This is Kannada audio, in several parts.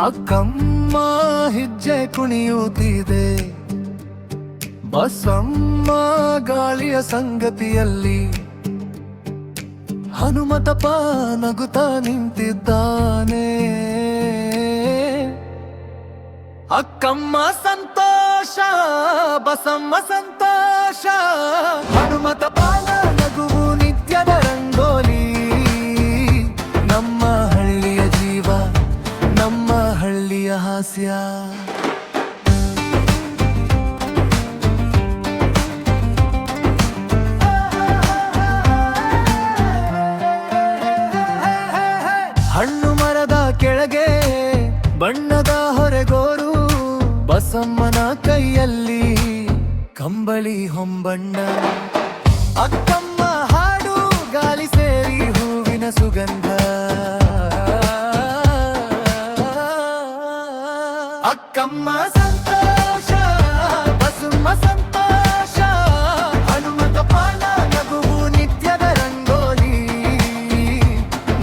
ಅಕ್ಕಮ್ಮ ಹೆಜ್ಜೆ ಕುಣಿಯುತ್ತಿದೆ, ಬಸಮ್ಮ ಗಾಳಿಯ ಸಂಗತಿಯಲ್ಲಿ. ಹನುಮತಪ್ಪ ನಗುತ್ತಾ ನಿಂತಿದ್ದಾನೆ. ಅಕ್ಕಮ್ಮ ಸಂತೋಷ, ಬಸಮ್ಮ ಸಂತೋಷ, ಹನುಮತಪ್ಪನ ನಗುವು ನಿತ್ಯದ ರಂಗೋಲಿ. ನಮ್ಮ ಹಳ್ಳಿಯ ಜೀವ, ನಮ್ಮ ಹಳ್ಳಿಯ ಹಾಸ್ಯ. ಹಣ್ಣು ಮರದ ಕೆಳಗೆ ಬಣ್ಣದ ಹೊರೆಗೋರು, ಬಸಮ್ಮನ ಕೈಯಲ್ಲಿ ಕಂಬಳಿ ಹೊಂಬಣ್ಣ. ಅಕ್ಕಮ್ಮ ಹಾಡು ಗಾಳಿ ಸೇರಿ ಹೂವಿನ ಸುಗಂಧ. ಅಕ್ಕಮ್ಮ ಸಂತೋಷ, ಬಸಮ್ಮ ಸಂತೋಷ, ಹನುಮತಪ್ಪನ ನಗುವು ನಿತ್ಯದ ರಂಗೋಲಿ.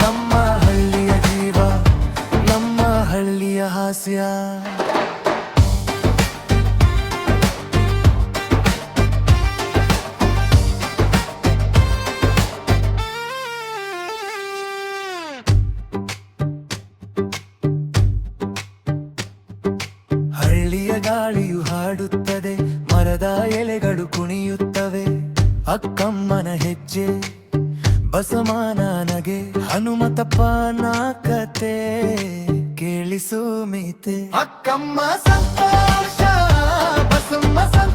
ನಮ್ಮ ಹಳ್ಳಿಯ ಜೀವ, ನಮ್ಮ ಹಳ್ಳಿಯ ಹಾಸ್ಯ. ಹಳ್ಳಿಯ ಗಾಳಿಯು ಹಾಡುತ್ತದೆ, ಮರದ ಎಲೆಗಳು ಕುಣಿಯುತ್ತವೆ. ಅಕ್ಕಮ್ಮನ ಹೆಜ್ಜೆ, ಬಸವನ ನಗೆ, ಹನುಮತಪ್ಪನ ಕತೆ ಕೇಳಿಸು ಮಿತೆ. ಅಕ್ಕಮ್ಮ ಸಂತೋಷ, ಬಸಮ್ಮ ಸಂತೋಷ.